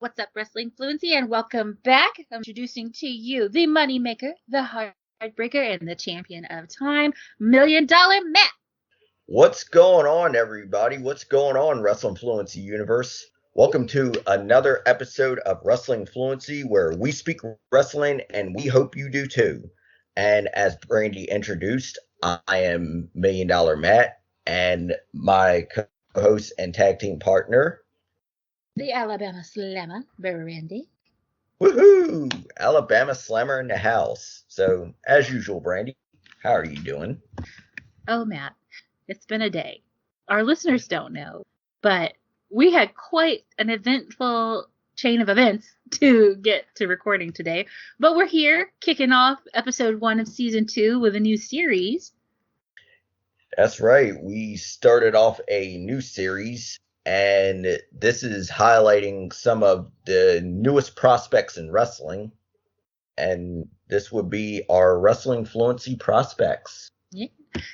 What's up, Wrestling Fluency, and welcome back. I'm introducing to you the Moneymaker, the Heartbreaker, and the Champion of Time, $1 Million Matt. What's going on, everybody? What's going on, Wrestling Fluency Universe? Welcome to another episode of Wrestling Fluency, where we speak wrestling, and we hope you do too. And as Brandie introduced, I am $1 Million Matt, and my co-host and tag team partner, the Alabama Slammer, Brandie. Woohoo! Alabama Slammer in the house. So, as usual, Brandie, how are you doing? Oh, Matt, it's been a day. Our listeners don't know, but we had quite an eventful chain of events to get to recording today. But we're here, kicking off episode 1 of season 2 with a new series. That's right. We started off a new series, and this is highlighting some of the newest prospects in wrestling. And this would be our Wrestling Fluency prospects. Yeah.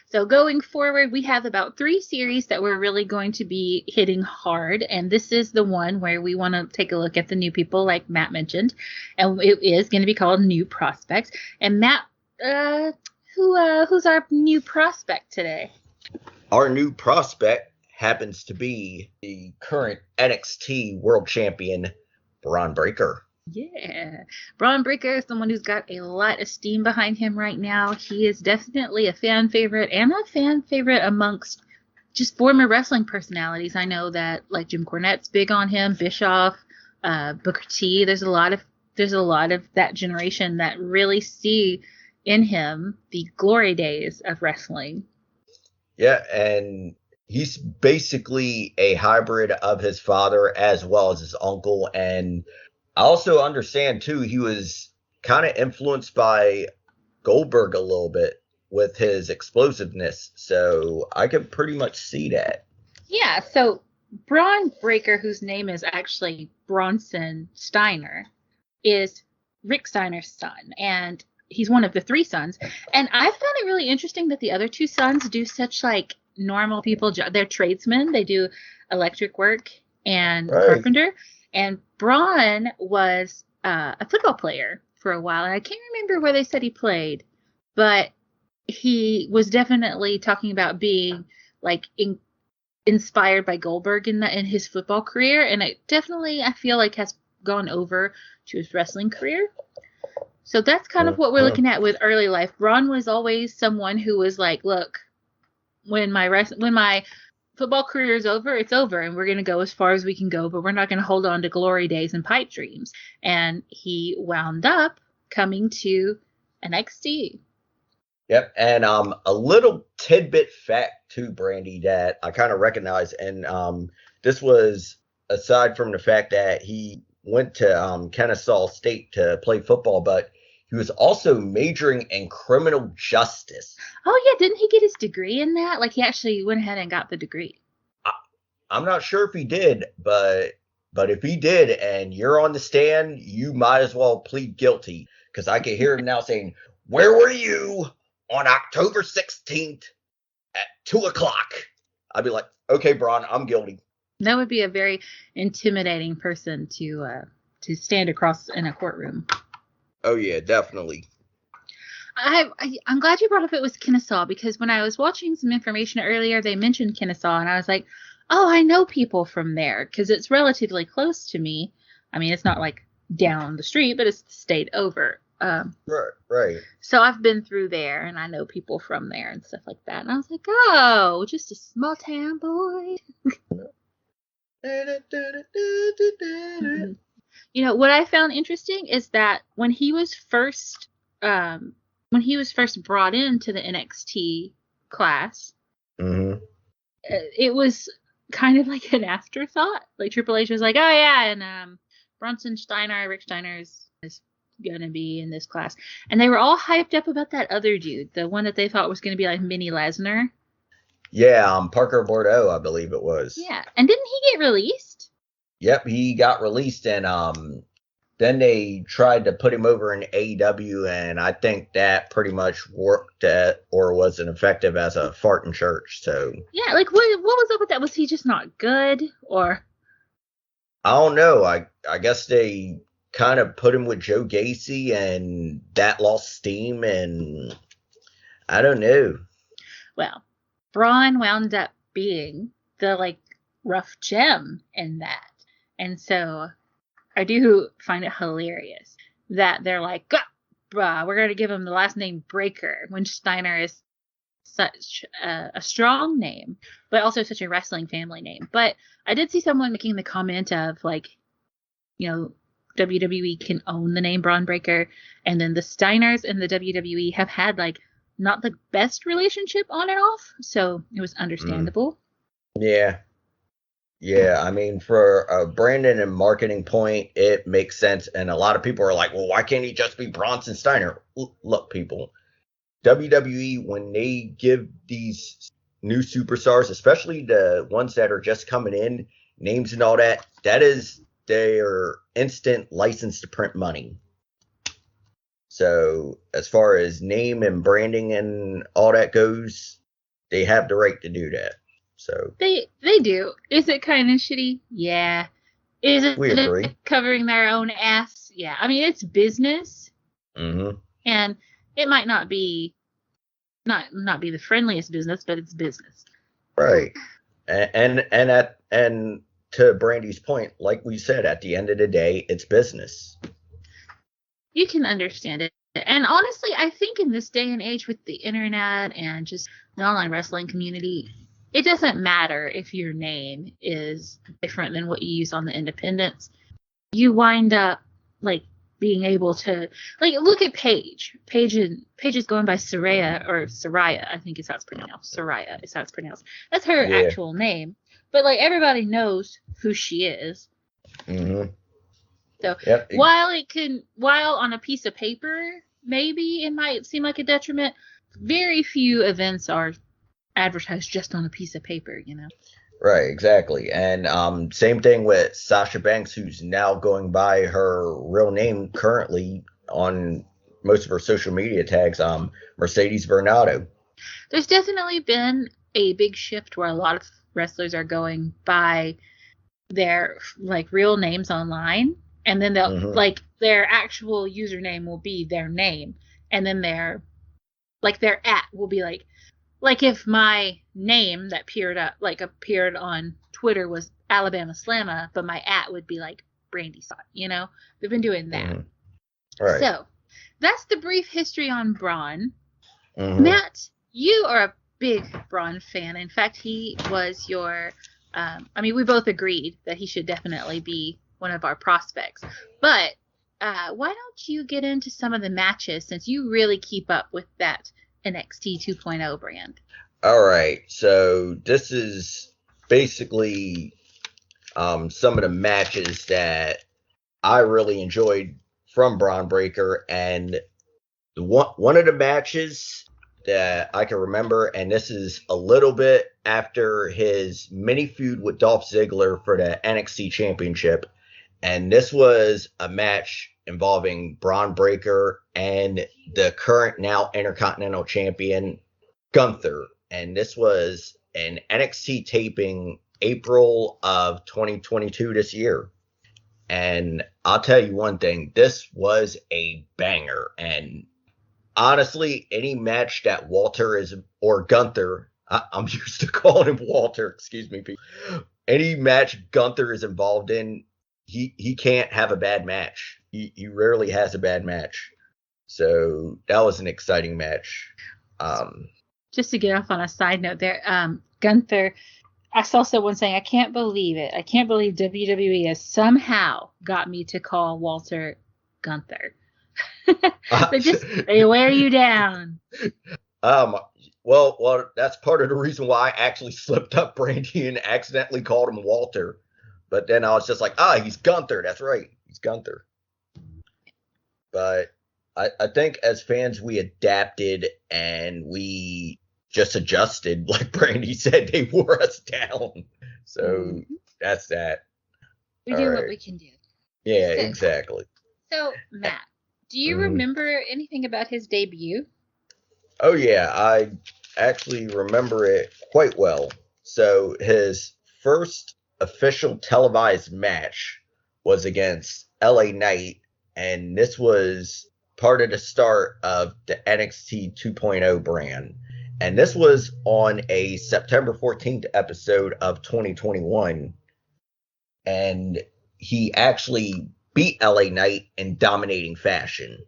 So going forward, we have about 3 series that we're really going to be hitting hard. And this is the one where we want to take a look at the new people, like Matt mentioned. And it is going to be called New Prospects. And Matt, who's our new prospect today? Our new prospect happens to be the current NXT World Champion, Bron Breakker. Yeah. Bron Breakker is someone who's got a lot of steam behind him right now. He is definitely a fan favorite and a fan favorite amongst just former wrestling personalities. I know that like Jim Cornette's big on him, Bischoff, Booker T. There's a lot of that generation that really see in him the glory days of wrestling. Yeah, and he's basically a hybrid of his father as well as his uncle. And I also understand, too, he was kind of influenced by Goldberg a little bit with his explosiveness. So I could pretty much see that. Yeah, so Bron Breakker, whose name is actually Bronson Steiner, is Rick Steiner's son. And he's one of the 3 sons. And I found it really interesting that the other 2 sons do such like normal people. They're tradesmen. They do electric work and carpenter. And Bron was a football player for a while. And I can't remember where they said he played. But he was definitely talking about being like inspired by Goldberg in his football career. And it definitely, I feel like, has gone over to his wrestling career. So that's kind of what we're looking at with early life. Bron was always someone who was like, look, when my football career is over, it's over, and we're going to go as far as we can go, but we're not going to hold on to glory days and pipe dreams. And he wound up coming to NXT. Yep, and a little tidbit fact too, Brandie, that I kind of recognize, and this was aside from the fact that he went to Kennesaw State to play football, but he was also majoring in criminal justice. Oh, yeah. Didn't he get his degree in that? Like, he actually went ahead and got the degree. I'm not sure if he did, but if he did and you're on the stand, you might as well plead guilty, because I can hear him now saying, "Where were you on October 16th at 2:00? I'd be like, okay, Bron, I'm guilty. That would be a very intimidating person to stand across in a courtroom. Oh, yeah, definitely. I'm glad you brought up it was Kennesaw, because when I was watching some information earlier, they mentioned Kennesaw, and I was like, oh, I know people from there, because it's relatively close to me. I mean, it's not like down the street, but it's the state over. Right. So I've been through there, and I know people from there and stuff like that. And I was like, oh, just a small town boy. You know, what I found interesting is that when he was first brought into the NXT class, it was kind of like an afterthought. Like Triple H was like, oh yeah, and Bronson Steiner, Rick Steiner is gonna be in this class, and they were all hyped up about that other dude, the one that they thought was gonna be like Mini Lesnar. Yeah, Parker Bordeaux, I believe it was. Yeah, and didn't he get released? Yep, he got released, and then they tried to put him over in AEW, and I think that pretty much worked or wasn't effective as a fart in church. So yeah, like what was up with that? Was he just not good, or? I don't know. I guess they kind of put him with Joe Gacy, and that lost steam, and I don't know. Well, Braun wound up being the like rough gem in that. And so I do find it hilarious that they're like, we're going to give him the last name Breakker when Steiner is such a strong name, but also such a wrestling family name. But I did see someone making the comment of like, WWE can own the name Bron Breakker, and then the Steiners and the WWE have had like not the best relationship on and off, so it was understandable. Yeah. Yeah, I mean, for a branding and marketing point, it makes sense. And a lot of people are like, well, why can't he just be Bronson Steiner? Look, people, WWE, when they give these new superstars, especially the ones that are just coming in, names and all that, that is their instant license to print money. So as far as name and branding and all that goes, they have the right to do that. So They do. Is it kind of shitty? Yeah. Is we agree. it covering their own ass? Yeah. I mean, it's business, Mm-hmm. and it might not be the friendliest business, but it's business. Right. And to Brandie's point, like we said, at the end of the day, it's business. You can understand it. And honestly, I think in this day and age with the internet and just the online wrestling community, it doesn't matter if your name is different than what you use on the independents. You wind up like being able to like look at Paige. Paige is going by Soraya, I think is how it's pronounced. Soraya is how it's pronounced. That's her actual name. But like everybody knows who she is. Mm-hmm. So while on a piece of paper, maybe it might seem like a detriment, very few events are advertised just on a piece of paper, Right, exactly. And same thing with Sasha Banks, who's now going by her real name currently on most of her social media tags, Mercedes Bernardo. There's definitely been a big shift where a lot of wrestlers are going by their like real names online, and then they'll like their actual username will be their name, and then their at will be like if my name that appeared on Twitter was Alabama Slamma, but my at would be like Brandie Sot, They've been doing that. Right. So that's the brief history on Braun. Matt, you are a big Braun fan. In fact, he was your we both agreed that he should definitely be one of our prospects. But why don't you get into some of the matches since you really keep up with that NXT 2.0 brand? All right. So this is basically some of the matches that I really enjoyed from Bron Breakker. And one of the matches that I can remember, and this is a little bit after his mini feud with Dolph Ziggler for the NXT Championship. And this was a match involving Bron Breakker and the current now Intercontinental Champion, Gunther. And this was an NXT taping April of 2022 this year. And I'll tell you one thing, this was a banger. And honestly, any match that Walter is, or Gunther, I'm used to calling him Walter, excuse me, Pete. Any match Gunther is involved in, he can't have a bad match. He rarely has a bad match. So that was an exciting match. Just to get off on a side note there, Gunther, I saw someone saying, I can't believe it. I can't believe WWE has somehow got me to call Walter Gunther. They wear you down. Well, that's part of the reason why I actually slipped up Brandie and accidentally called him Walter. But then I was just like, he's Gunther. That's right. He's Gunther. But I think as fans, we adapted and we just adjusted. Like Brandie said, they wore us down. So that's that. We do what we can do. Yeah, exactly. So, Matt, do you remember anything about his debut? Oh, yeah. I actually remember it quite well. So his first official televised match was against LA Knight, and this was part of the start of the NXT 2.0 brand. And this was on a September 14th episode of 2021. And he actually beat LA Knight in dominating fashion.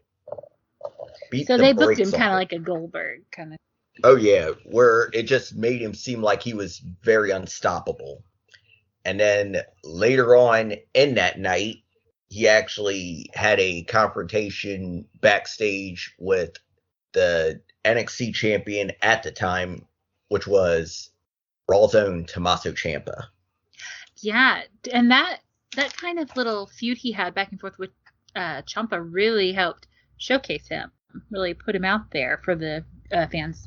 So they booked him kind of like a Goldberg kind of. Oh, yeah, where it just made him seem like he was very unstoppable. And then later on in that night, he actually had a confrontation backstage with the NXT champion at the time, which was Raw's own Tommaso Ciampa. Yeah, and that kind of little feud he had back and forth with Ciampa really helped showcase him, really put him out there for the fans.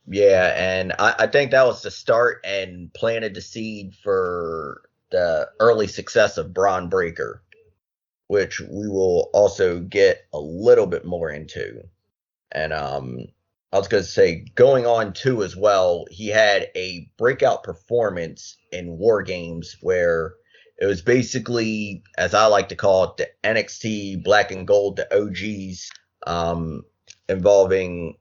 Yeah, and I think that was the start and planted the seed for the early success of Bron Breakker, which we will also get a little bit more into. And I was going to say, going on too as well, he had a breakout performance in War Games where it was basically, as I like to call it, the NXT Black and Gold, the OGs, involving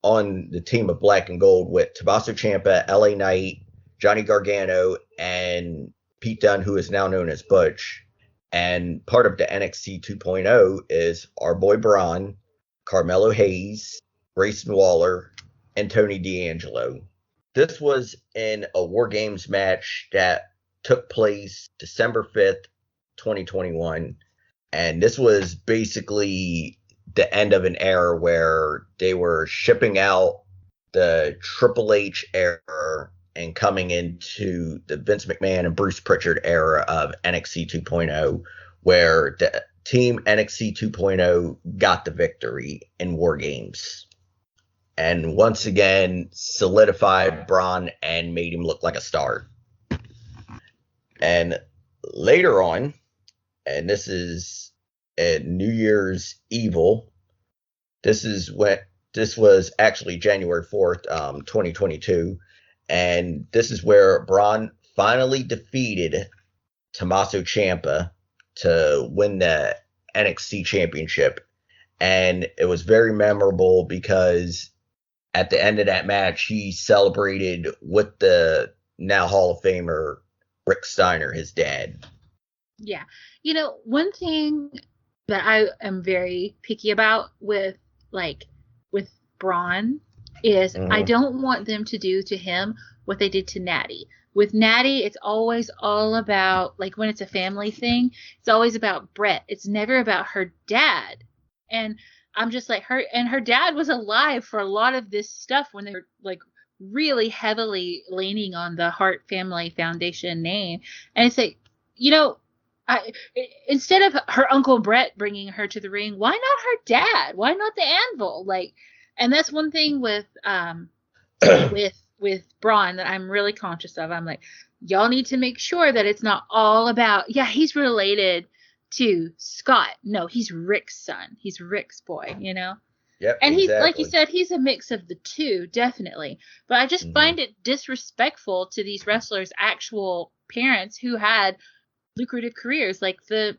on the team of Black and Gold with Tommaso Ciampa, LA Knight, Johnny Gargano, and Pete Dunne, who is now known as Butch. And part of the NXT 2.0 is our boy Bron, Carmelo Hayes, Grayson Waller, and Tony D'Angelo. This was in a War Games match that took place December 5th, 2021. And this was basically the end of an era where they were shipping out the Triple H era and coming into the Vince McMahon and Bruce Pritchard era of NXT 2.0, where the team NXT 2.0 got the victory in War Games. And once again, solidified Bron and made him look like a star. And later on, and this is at New Year's Evil. This was actually January 4th, 2022. And this is where Bron finally defeated Tommaso Ciampa to win the NXT championship. And it was very memorable because at the end of that match, he celebrated with the now Hall of Famer Rick Steiner, his dad. Yeah. You know, one thing that I am very picky about with Bron is I don't want them to do to him what they did to Natty. With Natty, it's always all about, like, when it's a family thing, it's always about Brett. It's never about her dad. And I'm just like, her dad was alive for a lot of this stuff when they were, like, really heavily leaning on the Hart Family Foundation name. And it's like, you know, instead of her Uncle Brett bringing her to the ring, why not her dad? Why not the Anvil? Like, and that's one thing with Bron that I'm really conscious of. I'm like, y'all need to make sure that it's not all about, yeah, he's related to Scott. No, he's Rick's son. He's Rick's boy, you know? Yep, and he's, exactly. like you said, he's a mix of the two, definitely. But I just find it disrespectful to these wrestlers' actual parents who had lucrative careers. Like Jim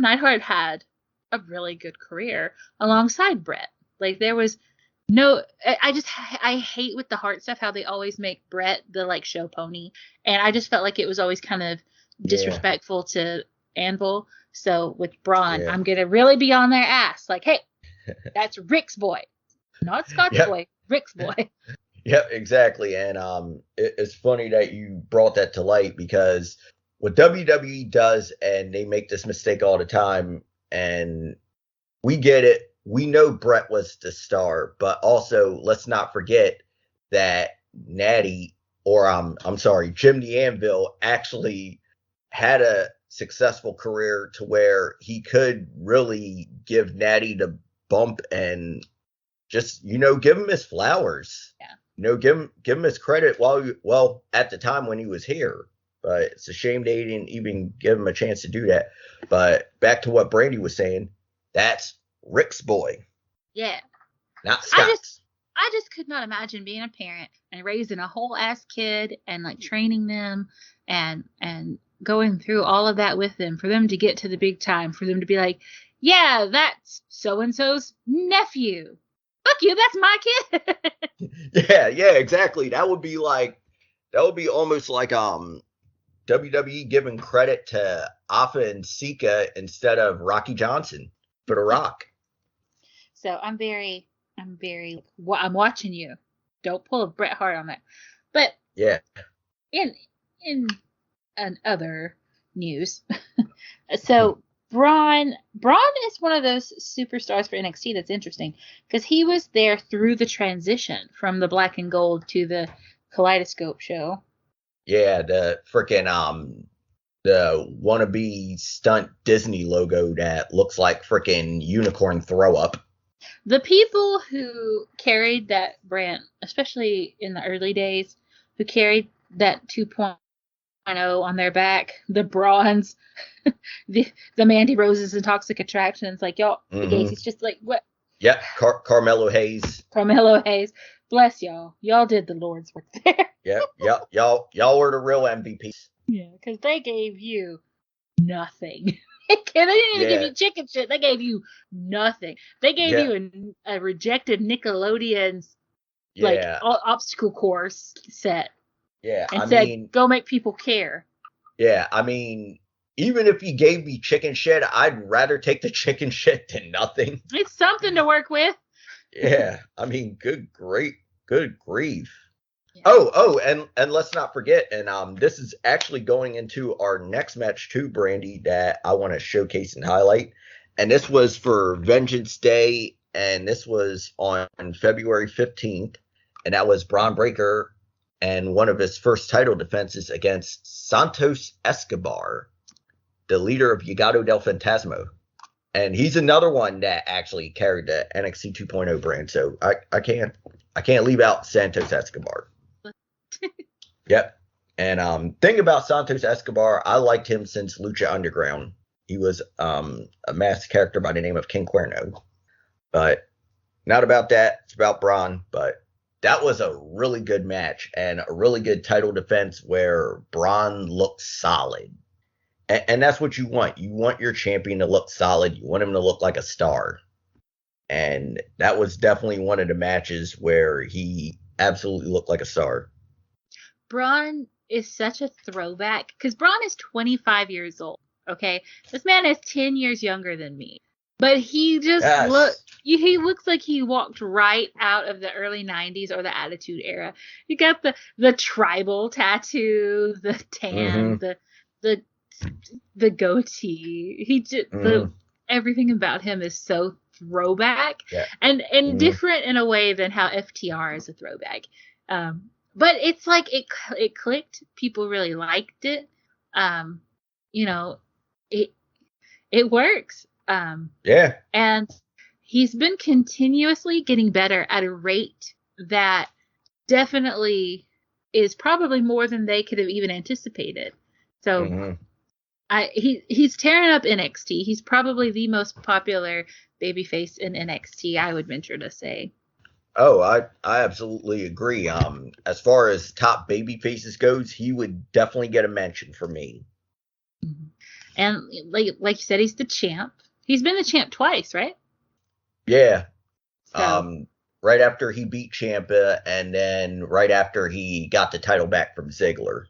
Neidhart had a really good career alongside Brett. Like, there was I hate with the Hart stuff how they always make Brett the, like, show pony. And I just felt like it was always kind of disrespectful to Anvil. So with Bron, I'm going to really be on their ass. Like, hey, that's Rick's boy. Not Scott's boy, Rick's boy. Yep, exactly. And it's funny that you brought that to light because what WWE does, and they make this mistake all the time, and we get it. We know Brett was the star, but also let's not forget that Natty, or I'm sorry, Jim the Anvil actually had a successful career to where he could really give Natty the bump and just, give him his flowers. Yeah. Give him his credit at the time when he was here. But it's a shame they didn't even give him a chance to do that. But back to what Brandie was saying, that's Rick's boy. Yeah. Not Scott's. I just could not imagine being a parent and raising a whole ass kid and like training them and going through all of that with them for them to get to the big time, for them to be like, yeah, that's so and so's nephew. Fuck you, that's my kid. Yeah, exactly. That would be almost like WWE giving credit to Afa and Sika instead of Rocky Johnson for The Rock. So I'm watching you. Don't pull a Bret Hart on that. But yeah, in other news, so Bron is one of those superstars for NXT that's interesting because he was there through the transition from the black and gold to the Kaleidoscope show. Yeah, the freaking the wannabe stunt Disney logo that looks like freaking unicorn throw up. The people who carried that brand, especially in the early days, who carried that 2.0 on their back, the bronze, the Mandy Roses and Toxic Attractions, like y'all, the Gacy's just like, what? Yep, Carmelo Hayes. Carmelo Hayes. Bless y'all. Y'all did the Lord's work there. Yep. Y'all were the real MVPs. Yeah, because they gave you nothing. They didn't even give you chicken shit. They gave you nothing. They gave you a rejected Nickelodeon's like obstacle course set. Yeah, and said, go make people care. Yeah, I mean, even if you gave me chicken shit, I'd rather take the chicken shit than nothing. It's something to work with. Yeah, I mean, good grief. Yeah. Oh, and let's not forget, and this is actually going into our next match too, Brandie, that I want to showcase and highlight. And this was for Vengeance Day, and this was on February 15th, and that was Bron Breakker and one of his first title defenses against Santos Escobar, the leader of Legado del Fantasma. And he's another one that actually carried the NXT 2.0 brand, so I can't leave out Santos Escobar. Yep. And thing about Santos Escobar, I liked him since Lucha Underground. He was a masked character by the name of King Cuerno. But not about that. It's about Bron. But that was a really good match and a really good title defense where Bron looked solid. And that's what you want. You want your champion to look solid. You want him to look like a star. And that was definitely one of the matches where he absolutely looked like a star. Bron is such a throwback because Bron is 25 years old. Okay, this man is 10 years younger than me, but he just he looks like he walked right out of the early 90s or the Attitude Era. You got the tribal tattoo, the tan, the goatee. He just everything about him is so throwback and different in a way than how FTR is a throwback. But it's like it clicked. People really liked it. It works. And he's been continuously getting better at a rate that definitely is probably more than they could have even anticipated. So he's tearing up NXT. He's probably the most popular babyface in NXT, I would venture to say. Oh, I absolutely agree. As far as top baby faces goes, he would definitely get a mention for me. And like you said, he's the champ. He's been the champ twice, right? Yeah. So. Right after he beat Ciampa, and then right after he got the title back from Ziggler.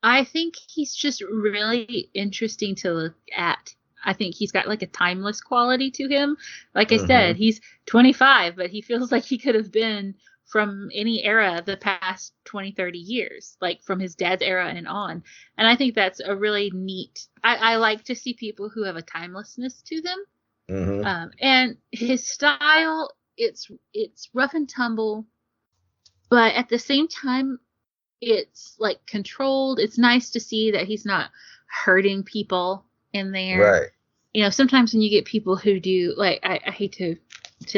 I think he's just really interesting to look at. I think he's got like a timeless quality to him. Like I said, he's 25, but he feels like he could have been from any era the past 20, 30 years, like from his dad's era and on. And I think that's a really neat, I like to see people who have a timelessness to them. And his style, it's rough and tumble, but at the same time, it's like controlled. It's nice to see that he's not hurting people in there. Right. You know, sometimes when you get people who do, like, I hate to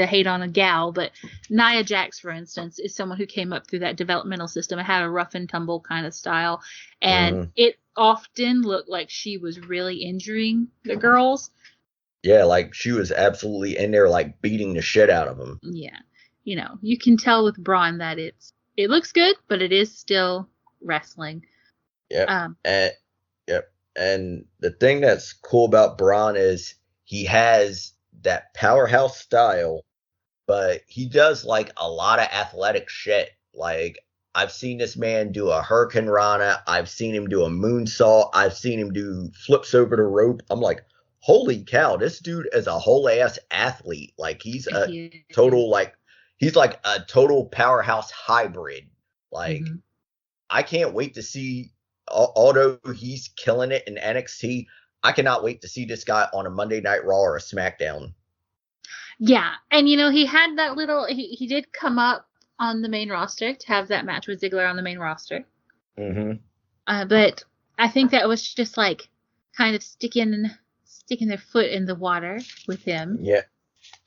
hate on a gal, but Nia Jax, for instance, is someone who came up through that developmental system and had a rough and tumble kind of style. And it often looked like she was really injuring the girls. Yeah, like she was absolutely in there, like beating the shit out of him. Yeah. You can tell with Braun that it looks good, but it is still wrestling. Yep. Um, And yep. And the thing that's cool about Braun is he has that powerhouse style, but he does like a lot of athletic shit. Like I've seen this man do a Hurricane Rana. I've seen him do a moonsault. I've seen him do flips over the rope. I'm like, holy cow, this dude is a whole ass athlete. Like he is. total like he's like a total powerhouse hybrid. Like Mhm. I can't wait to see. Although he's killing it in NXT, I cannot wait to see this guy on a Monday Night Raw or a SmackDown. Yeah, and he had that little. He did come up on the main roster to have that match with Ziggler on the main roster. Mm-hmm. But I think that was just like kind of sticking their foot in the water with him. Yeah.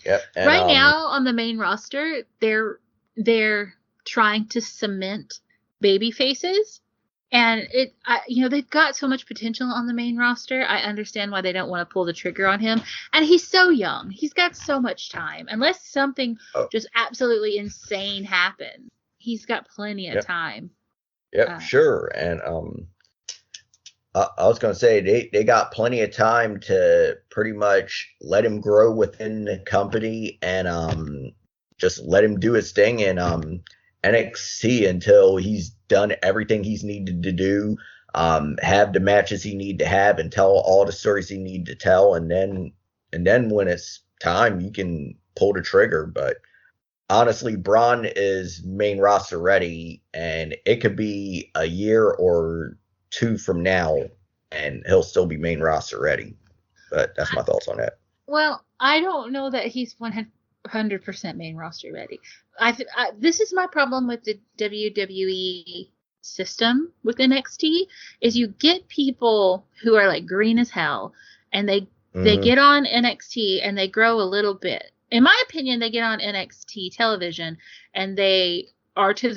Yep. And Right now on the main roster, they're trying to cement baby faces, and they've got so much potential on the main roster. I understand why they don't want to pull the trigger on him, and he's so young. He's got so much time. Unless something oh, just absolutely insane happens, he's got plenty of yep. time. Yep, sure. And I was going to say they got plenty of time to pretty much let him grow within the company and just let him do his thing in NXT until he's done everything he's needed to do, have the matches he need to have, and tell all the stories he need to tell, and then when it's time, you can pull the trigger. But honestly, Braun is main roster ready, and it could be a year or two from now, and he'll still be main roster ready. But that's my thoughts on that. Well, I don't know that he's 100% main roster ready. This is my problem with the WWE system with NXT is you get people who are like green as hell, and they Mm-hmm. get on NXT and they grow a little bit. In my opinion, they get on NXT television and they grow to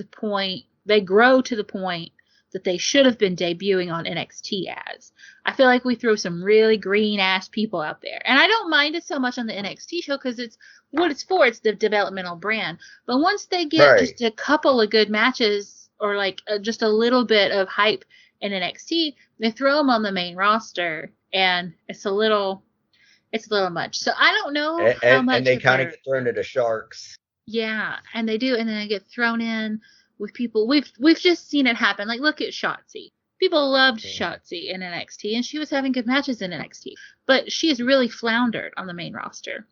the point that they should have been debuting on NXT as. I feel like we throw some really green ass people out there. And I don't mind it so much on the NXT show because it's what it's for. It's the developmental brand. But once they get Right. just a couple of good matches or like just a little bit of hype in NXT, they throw them on the main roster and it's a little much. So I don't know how And much they of kind of their get thrown to the sharks. yeah, and they do, and then they get thrown in with people. We've just seen it happen. Like look at Shotzi. People loved Mm-hmm. Shotzi in NXT, and she was having good matches in NXT. But she has really floundered on the main roster,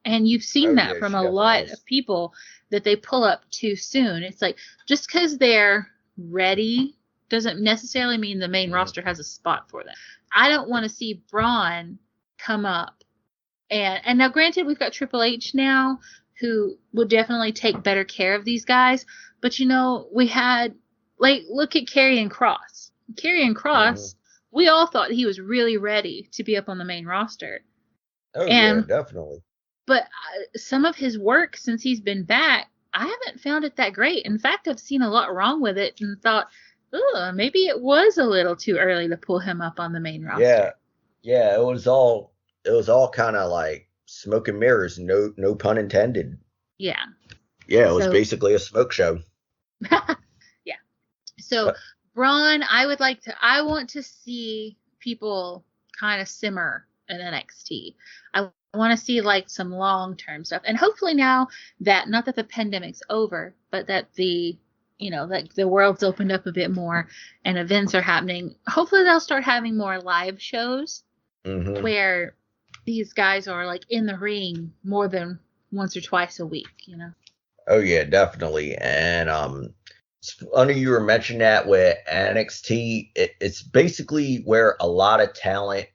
and you've seen Oh that yeah, from she a definitely lot is. of people that they pull up too soon. It's like just because they're ready doesn't necessarily mean the main Mm-hmm. roster has a spot for them. I don't want to see Braun come up and now, granted, we've got Triple H now, who would definitely take better care of these guys. But we had like look at Karrion Kross. Karrion Mm-hmm. Kross, we all thought he was really ready to be up on the main roster, Oh yeah, and definitely. but some of his work since he's been back, I haven't found it that great. In fact, I've seen a lot wrong with it and thought, oh, maybe it was a little too early to pull him up on the main Yeah, roster. yeah. It was all kind of like smoke and mirrors. No pun intended. Yeah. Yeah, it was So basically a smoke show. yeah. So But Braun, I want to see people kind of simmer in NXT. I want to see like some long-term stuff. And hopefully now that not that the pandemic's over, but that like the world's opened up a bit more and events are happening, hopefully they'll start having more live shows mm-hmm. where these guys are like in the ring more than once or twice a week. Oh yeah, definitely. And it's funny you were mentioning that with NXT. It's basically where a lot of talent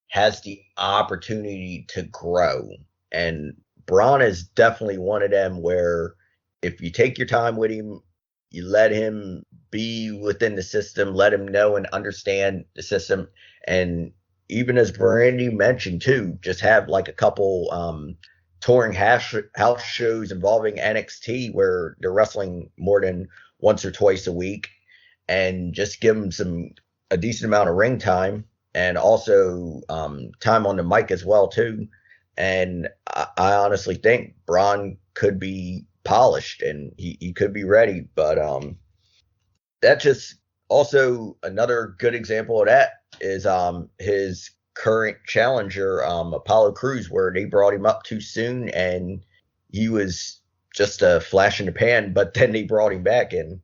has the opportunity to grow, and Braun is definitely one of them. Where if you take your time with him, you let him be within the system, let him know and understand the system, and even as Brandie mentioned too, just have like a couple touring house shows involving NXT where they're wrestling more than once or twice a week, and just give them a decent amount of ring time and also time on the mic as well too. And I honestly think Bron could be polished and he could be ready. But that just also another good example of that is his current challenger, Apollo Crews, where they brought him up too soon and he was just a flash in the pan, but then they brought him back and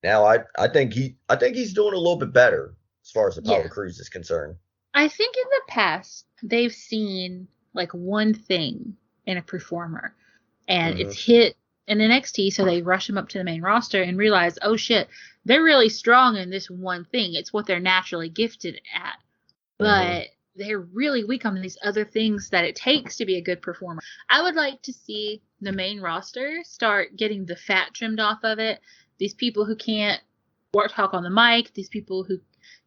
now I think he's doing a little bit better as far as Apollo Crews is concerned. I think in the past they've seen like one thing in a performer and it's hit in NXT, so they rush them up to the main roster and realize, oh shit, they're really strong in this one thing. It's what they're naturally gifted at. But they're really weak on these other things that it takes to be a good performer. I would like to see the main roster start getting the fat trimmed off of it. These people who can't talk on the mic, these people who,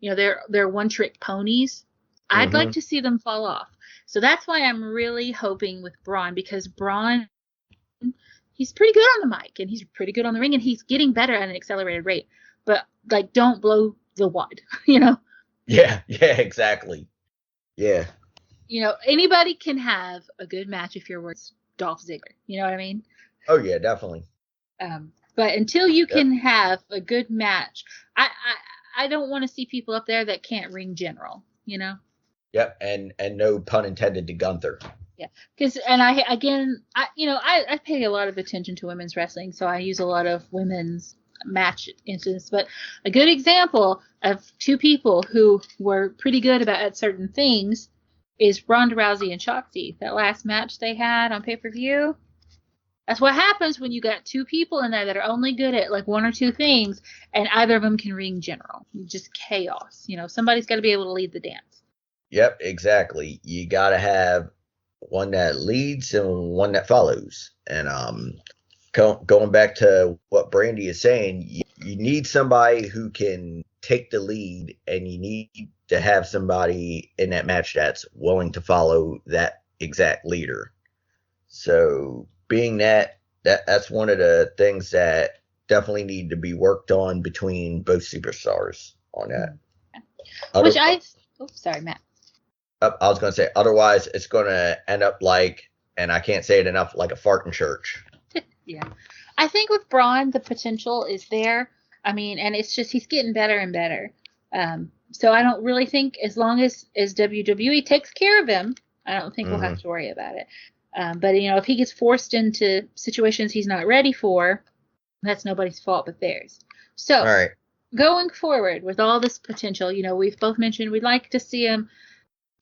they're one-trick ponies. I'd like to see them fall off. So that's why I'm really hoping with Braun, because Braun, he's pretty good on the mic and he's pretty good on the ring and he's getting better at an accelerated rate. But like, don't blow the wad, Yeah, exactly. Yeah. Anybody can have a good match if you're worth Dolph Ziggler. You know what I mean? Oh yeah, definitely. But until you can have a good match, I don't want to see people up there that can't ring general. Yep, and no pun intended to Gunther. Yeah, because I pay a lot of attention to women's wrestling, so I use a lot of women's match instances. But a good example of two people who were pretty good at certain things is Ronda Rousey and Shotzi. That last match they had on pay-per-view. That's what happens when you got two people in there that are only good at like one or two things, and either of them can ring general. Just chaos. Somebody's got to be able to lead the dance. Yep, exactly. You got to have one that leads and one that follows. And going back to what Brandie is saying, you need somebody who can take the lead, and you need to have somebody in that match that's willing to follow that exact leader. So being that's one of the things that definitely need to be worked on between both superstars on that. Sorry, Matt. I was going to say, otherwise it's going to end up like, and I can't say it enough, like a fart in church. Yeah. I think with Braun, the potential is there. I mean, and it's just, he's getting better and better. So I don't really think, as long as WWE takes care of him, I don't think we'll have to worry about it. But, if he gets forced into situations he's not ready for, that's nobody's fault but theirs. So, all right. Going forward with all this potential, we've both mentioned we'd like to see him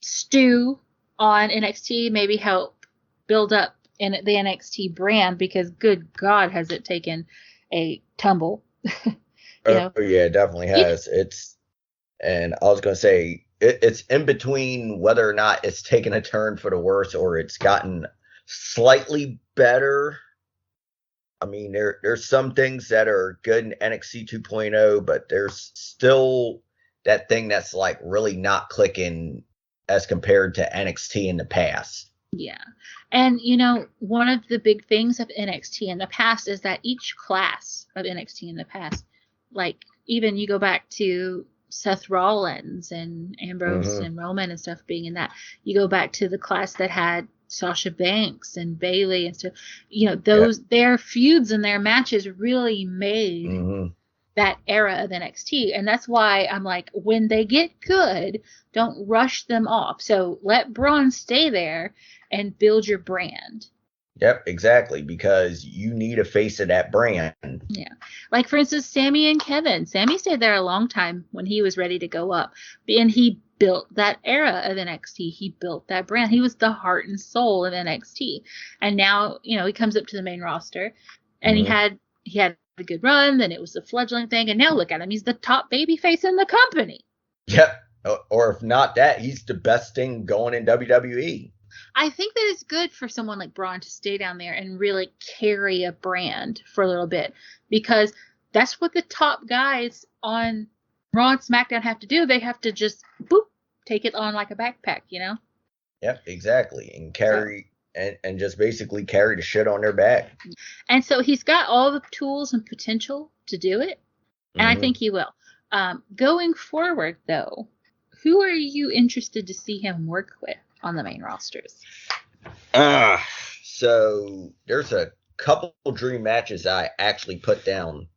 stew on NXT, maybe help build up in the NXT brand, because good God, has it taken a tumble. Oh yeah, it definitely has. And I was going to say, it's in between whether or not it's taken a turn for the worse or it's gotten slightly better. I mean, there's some things that are good in NXT 2.0, but there's still that thing that's like really not clicking as compared to NXT in the past. Yeah. And, one of the big things of NXT in the past is that each class of NXT in the past, like even you go back to Seth Rollins and Ambrose and Roman and stuff being in that, you go back to the class that had Sasha Banks and Bayley and stuff, their feuds and their matches really made that era of NXT. And that's why I'm like, when they get good, don't rush them off. So let Braun stay there and build your brand. Yep, exactly, because you need a face of that brand. Yeah. Like, for instance, Sammy and Kevin. Sammy stayed there a long time when he was ready to go up. And he built that era of NXT. He built that brand. He was the heart and soul of NXT. And now, he comes up to the main roster. And he had a good run. Then it was the fledgling thing. And now look at him. He's the top babyface in the company. Yep. Or if not that, he's the best thing going in WWE. I think that it's good for someone like Braun to stay down there and really carry a brand for a little bit, because that's what the top guys on Raw and SmackDown have to do. They have to just take it on like a backpack, Yep, exactly. And carry and just basically carry the shit on their back. And so he's got all the tools and potential to do it. And I think he will. Going forward, though, who are you interested to see him work with on the main rosters? Ah, so there's a couple dream matches I actually put down,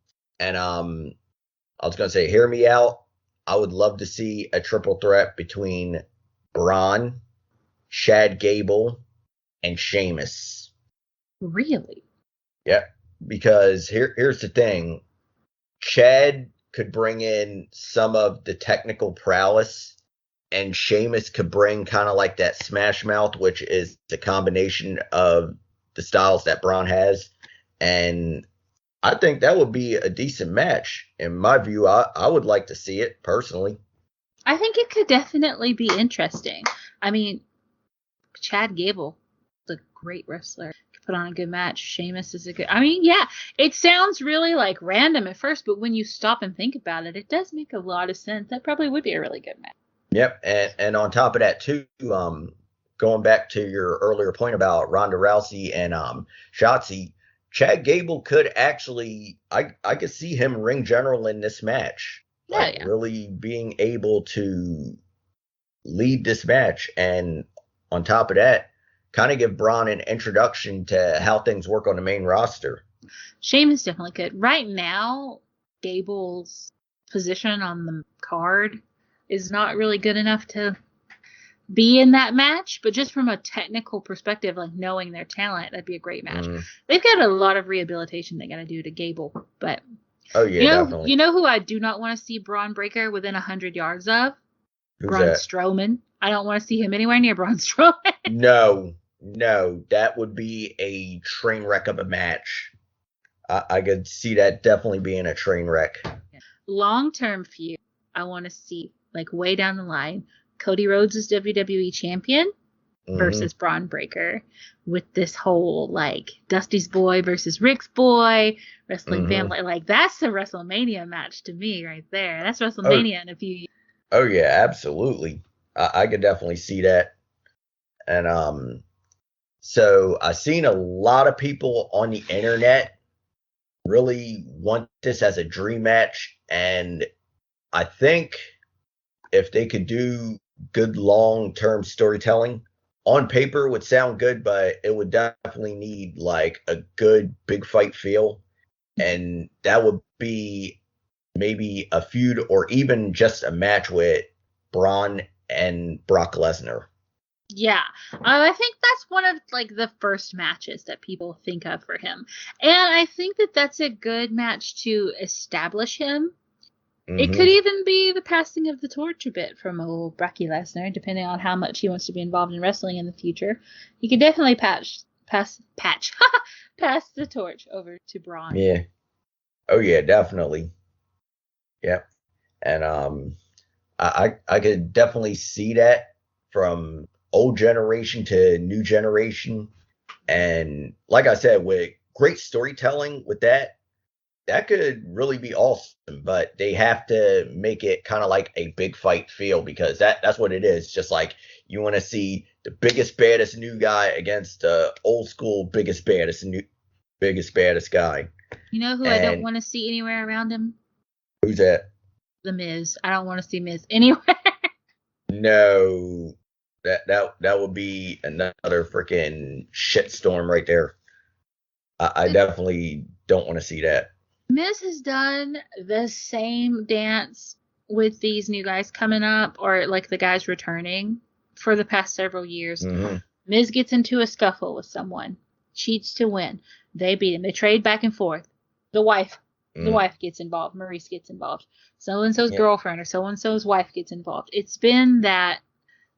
and I was gonna say, hear me out. I would love to see a triple threat between Bron, Chad Gable, and Sheamus. Really? Yep. Because here's the thing. Chad could bring in some of the technical prowess, and Sheamus could bring kind of like that smash mouth, which is the combination of the styles that Braun has. And I think that would be a decent match. In my view, I would like to see it personally. I think it could definitely be interesting. I mean, Chad Gable is a great wrestler. Could put on a good match. Sheamus is a good. I mean, yeah, it sounds really like random at first, but when you stop and think about it, it does make a lot of sense. That probably would be a really good match. Yep, and on top of that too, going back to your earlier point about Ronda Rousey and Shotzi, Chad Gable could actually, I could see him ring general in this match, Yeah, like yeah. really being able to lead this match, and on top of that, kind of give Braun an introduction to how things work on the main roster. Sheamus definitely could. Right now, Gable's position on the card is not really good enough to be in that match, but just from a technical perspective, like knowing their talent, that'd be a great match. They've got a lot of rehabilitation they got to do to Gable, but Oh yeah, definitely. you know who I do not want to see Bron Breakker within 100 yards of? Who's Braun that? Strowman. I don't want to see him anywhere near Braun Strowman. No, that would be a train wreck of a match. I could see that definitely being a train wreck. Long-term feud, I want to see, like way down the line, Cody Rhodes is WWE champion versus Bron Breakker, with this whole like Dusty's boy versus Rick's boy wrestling family. Like that's a WrestleMania match to me right there. That's WrestleMania in a few years. Oh yeah, absolutely. I could definitely see that. And so I've seen a lot of people on the internet really want this as a dream match, and I think if they could do good long-term storytelling, on paper would sound good, but it would definitely need like a good big fight feel, and that would be maybe a feud or even just a match with Braun and Brock Lesnar. Yeah, I think that's one of like the first matches that people think of for him, and I think that that's a good match to establish him. It could even be the passing of the torch a bit from old Brocky Lesnar, depending on how much he wants to be involved in wrestling in the future. He could definitely pass the torch over to Braun. Yeah. Oh yeah, definitely. Yep. And I could definitely see that from old generation to new generation. And like I said, with great storytelling with that could really be awesome. But they have to make it kind of like a big fight feel, because that's what it is. Just like you want to see the biggest, baddest new guy against the old school biggest, baddest guy. You know who I don't want to see anywhere around him? Who's that? The Miz. I don't want to see Miz anywhere. No, that would be another freaking shitstorm right there. I definitely don't want to see that. Miz has done the same dance with these new guys coming up, or like the guys returning, for the past several years. Miz gets into a scuffle with someone, cheats to win. They beat him. They trade back and forth. The wife gets involved. Maurice gets involved. So-and-so's girlfriend or so-and-so's wife gets involved. It's been that.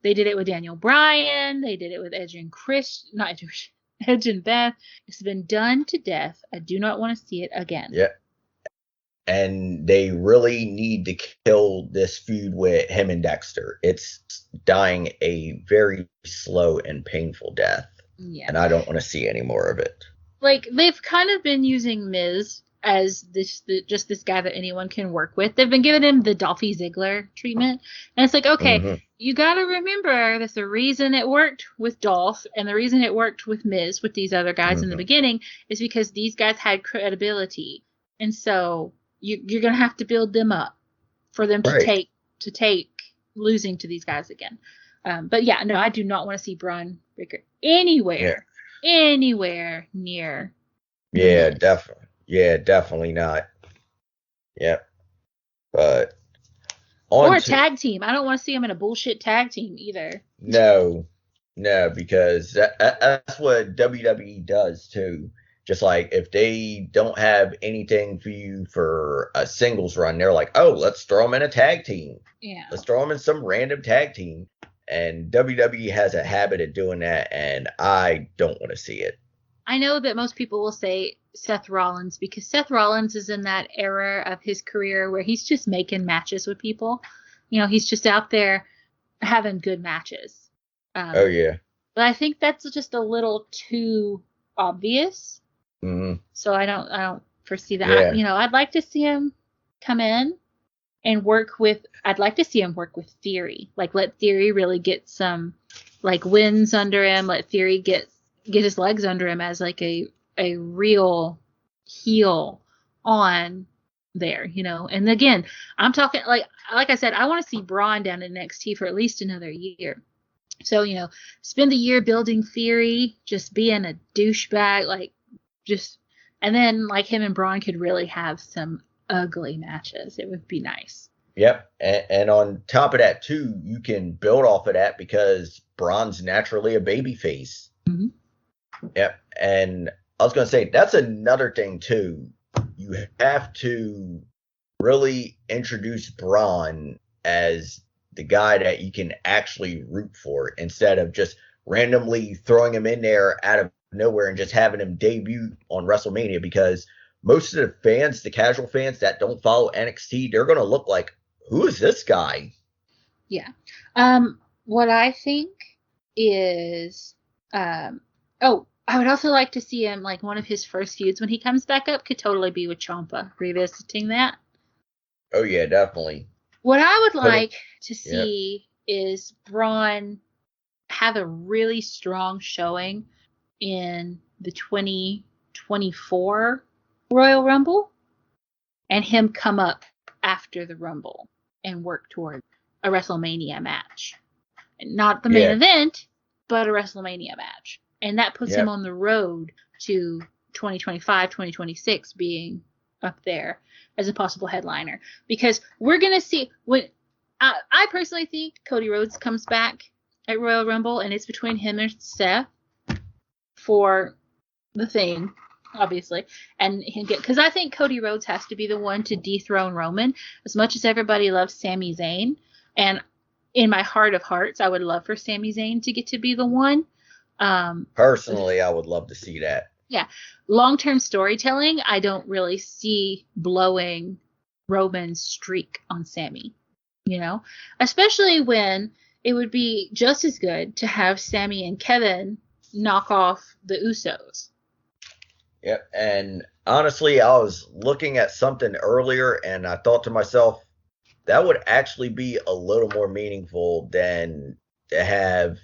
They did it with Daniel Bryan. They did it with Edge and Beth. It's been done to death. I do not want to see it again. Yeah. And they really need to kill this feud with him and Dexter. It's dying a very slow and painful death. Yeah. And I don't want to see any more of it. Like, they've kind of been using Miz as just this guy that anyone can work with. They've been giving him the Dolphy Ziggler treatment. And it's like, okay, you got to remember that the reason it worked with Dolph and the reason it worked with Miz, with these other guys in the beginning, is because these guys had credibility. And so you're going to have to build them up for them to take losing to these guys again. But yeah, no, I do not want to see Bron Breakker Yeah. anywhere near the Yeah, men. definitely. Yeah, definitely not. Yep. But Or on a to tag team. I don't want to see him in a bullshit tag team either. no, no, because that's what WWE does too. Just like if they don't have anything for you for a singles run, they're like, oh, let's throw them in a tag team. Yeah. Let's throw them in some random tag team. And WWE has a habit of doing that, and I don't want to see it. I know that most people will say Seth Rollins because Seth Rollins is in that era of his career where he's just making matches with people. He's just out there having good matches. Oh Um, yeah. but I think that's just a little too obvious. Hmm. So I don't foresee that. Yeah. I'd like to see him come in and I'd like to see him work with Theory. Like let Theory really get some like wins under him. Let Theory get his legs under him as like a real heel on there, And again, I'm talking like I said, I want to see Braun down in NXT for at least another year. So, spend a year building Theory, just being a douchebag, like just and then like him and Braun could really have some ugly matches. It would be nice. Yep. And on top of that too, you can build off of that because Braun's naturally a baby face. Mm-hmm. Yep. And I was going to say, that's another thing too. You have to really introduce Braun as the guy that you can actually root for instead of just randomly throwing him in there out of nowhere and just having him debut on WrestleMania, because most of the fans, the casual fans that don't follow NXT, they're going to look like, who is this guy? Yeah. What I think is, I would also like to see him like one of his first feuds when he comes back up could totally be with Ciampa, revisiting that. Oh yeah, definitely. What I would Put him, like to yep. see is Braun have a really strong showing in the 2024 Royal Rumble and him come up after the Rumble and work toward a WrestleMania match. Not the main Yeah. event, but a WrestleMania match. And that puts him Yep. on the road to 2025, 2026 being up there as a possible headliner. Because we're going to see when I personally think Cody Rhodes comes back at Royal Rumble and it's between him and Seth for the thing, obviously. And because I think Cody Rhodes has to be the one to dethrone Roman as much as everybody loves Sami Zayn. And in my heart of hearts, I would love for Sami Zayn to get to be the one. Personally, I would love to see that. Yeah. Long-term storytelling, I don't really see blowing Roman's streak on Sami, especially when it would be just as good to have Sami and Kevin knock off the Usos. Yep. And honestly, I was looking at something earlier and I thought to myself, that would actually be a little more meaningful than to have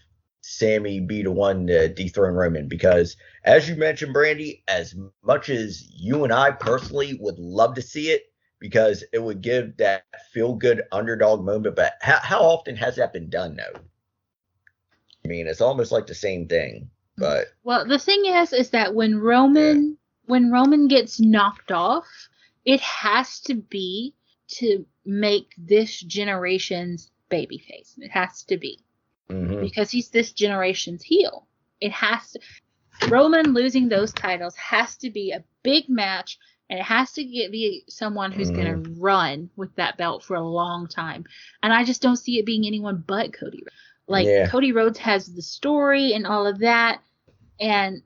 Sammy be the one to dethrone Roman. Because as you mentioned, Brandie, as much as you and I personally would love to see it, because it would give that feel good underdog moment, but how often has that been done though? I mean, it's almost like the same thing. But well, the thing is that when Roman gets knocked off, it has to be to make this generation's babyface. It has to be. Mm-hmm. Because he's this generation's heel. It has to. Roman losing those titles has to be a big match, and it has to be someone who's going to run with that belt for a long time. And I just don't see it being anyone but Cody Rhodes. Like, Cody Rhodes has the story and all of that, and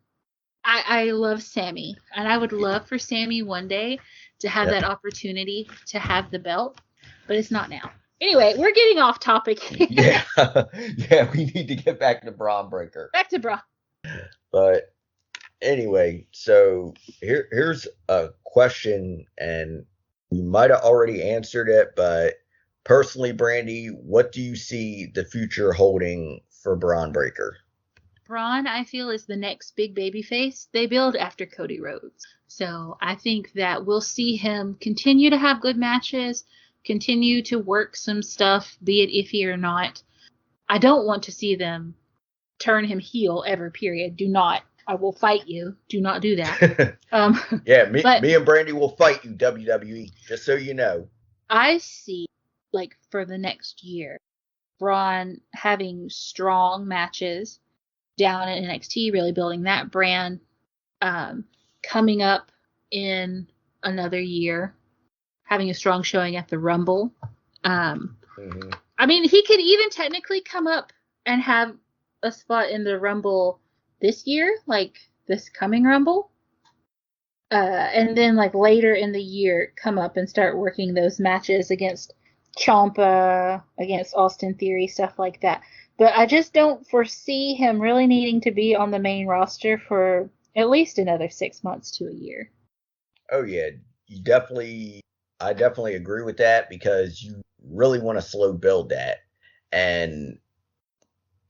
I love Sammy, and I would love for Sammy one day to have that opportunity to have the belt, but it's not now. Anyway, we're getting off topic. Yeah, we need to get back to Bron Breakker. Back to Bron. But anyway, so here's a question, and we might have already answered it, but personally, Brandie, what do you see the future holding for Bron Breakker? Braun, I feel, is the next big babyface they build after Cody Rhodes. So I think that we'll see him continue to have good matches, continue to work some stuff, be it iffy or not. I don't want to see them turn him heel ever, period. Do not. I will fight you. Do not do that. Yeah, But me and Brandie will fight you, WWE, just so you know. I see, like, for the next year, Braun having strong matches down at NXT, really building that brand, coming up in another year, having a strong showing at the Rumble. I mean, he could even technically come up and have a spot in the Rumble this year, like this coming Rumble. And then, like, later in the year, come up and start working those matches against Ciampa, against Austin Theory, stuff like that. But I just don't foresee him really needing to be on the main roster for at least another 6 months to a year. Oh yeah, I definitely agree with that because you really want to slow build that. And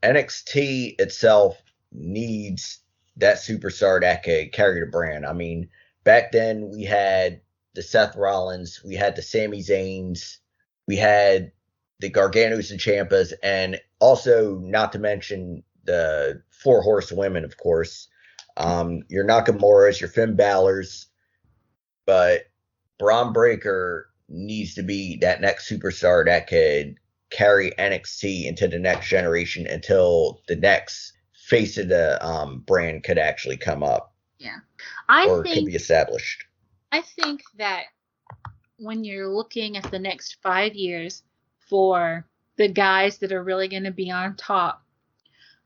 NXT itself needs that superstar that could carry the brand. I mean, back then we had the Seth Rollins, we had the Sami Zayns, we had the Garganos and Ciampas, and also not to mention the Four Horsewomen, of course. Your Nakamura's, your Finn Balor's, but Bron Breakker needs to be that next superstar that could carry NXT into the next generation until the next face of the brand could actually come up. Yeah. Could be established. I think that when you're looking at the next 5 years for the guys that are really going to be on top,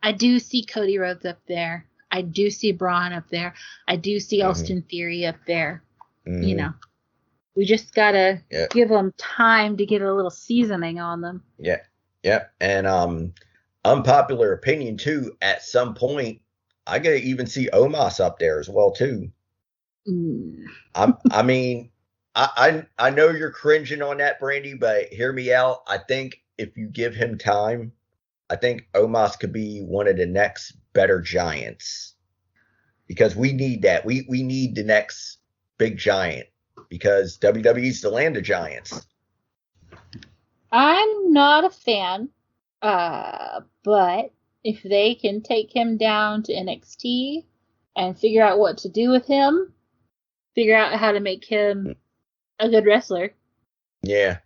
I do see Cody Rhodes up there. I do see Braun up there. I do see Austin Theory up there. You know, we just got to give them time to get a little seasoning on them. Yeah. And unpopular opinion, too, at some point, I gotta even see Omos up there as well, too. I mean, I know you're cringing on that, Brandie, but hear me out. I think if you give him time, I think Omos could be one of the next better giants. Because we need that. We need the next big giant because WWE's the land of giants. I'm not a fan, but if they can take him down to NXT and figure out what to do with him, figure out how to make him a good wrestler. Yeah.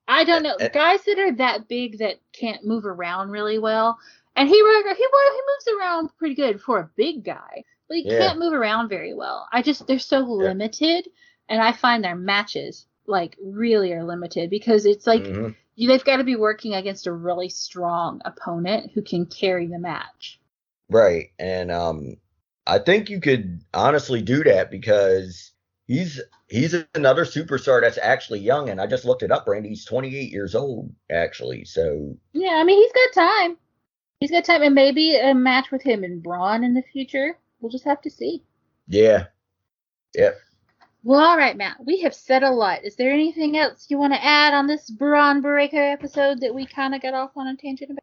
I don't know. Guys that are that big that can't move around really well, and he moves around pretty good for a big guy. But he can't move around very well. They're so limited, and I find their matches, like, really are limited because it's like they've got to be working against a really strong opponent who can carry the match. Right, and I think you could honestly do that because he's another superstar that's actually young, and I just looked it up, Brandie. He's 28 years old, actually, so... Yeah, I mean, he's got time. He's got time, and maybe a match with him and Braun in the future. We'll just have to see. Yeah. Yep. Well, all right, Matt. We have said a lot. Is there anything else you want to add on this Bron Breakker episode that we kind of got off on a tangent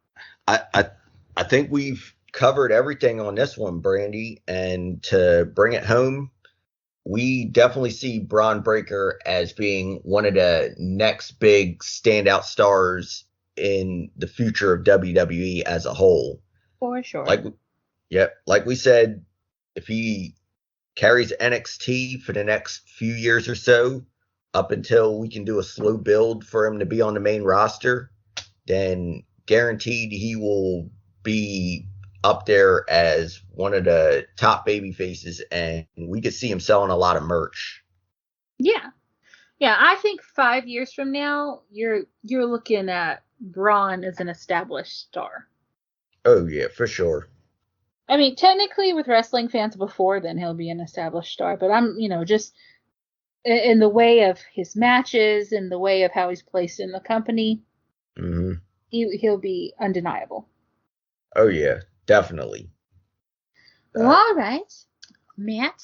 about? I think we've covered everything on this one, Brandie. And to bring it home, we definitely see Bron Breakker as being one of the next big standout stars in the future of WWE as a whole. For sure. Like we said, if he carries NXT for the next few years or so, up until we can do a slow build for him to be on the main roster, then guaranteed he will be up there as one of the top baby faces, and we could see him selling a lot of merch. Yeah. I think 5 years from now, you're looking at Braun as an established star. Oh yeah, for sure. I mean, technically, with wrestling fans before then, he'll be an established star. But I'm, just in the way of his matches, in the way of how he's placed in the company, he'll be undeniable. Oh, yeah, definitely. Well, all right, Matt.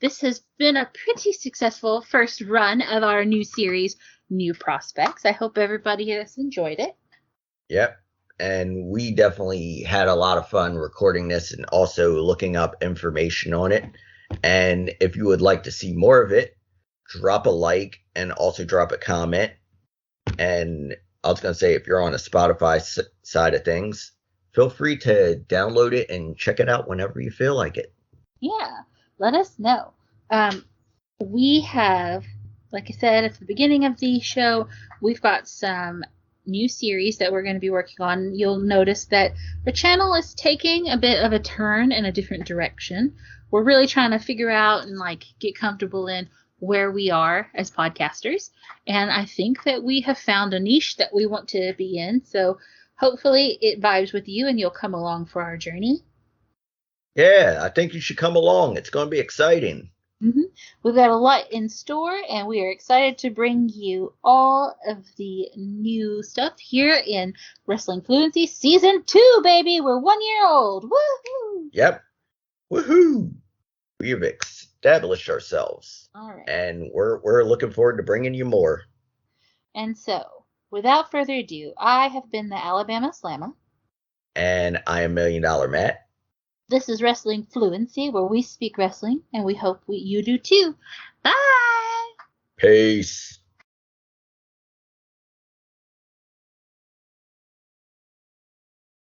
This has been a pretty successful first run of our new series, New Prospects. I hope everybody has enjoyed it. Yep. And we definitely had a lot of fun recording this and also looking up information on it. And if you would like to see more of it, drop a like and also drop a comment. And I was going to say, if you're on the Spotify side of things, feel free to download it and check it out whenever you feel like it. Yeah, let us know. We have, like I said at the beginning of the show, we've got some new series that we're going to be working on. You'll notice that the channel is taking a bit of a turn in a different direction. We're really trying to figure out and get comfortable in where we are as podcasters. And I think that we have found a niche that we want to be in. So hopefully it vibes with you and you'll come along for our journey. Yeah, I think you should come along. It's going to be exciting. Mm-hmm. We've got a lot in store, and we are excited to bring you all of the new stuff here in Wrestling Fluency Season 2, baby! We're 1 year old! Woohoo! Yep. Woohoo! We have established ourselves. All right. And we're looking forward to bringing you more. And so, without further ado, I have been the Alabama Slammer. And I am $1 Million Matt. This is Wrestling Fluency, where we speak wrestling, and we hope you do too. Bye! Peace.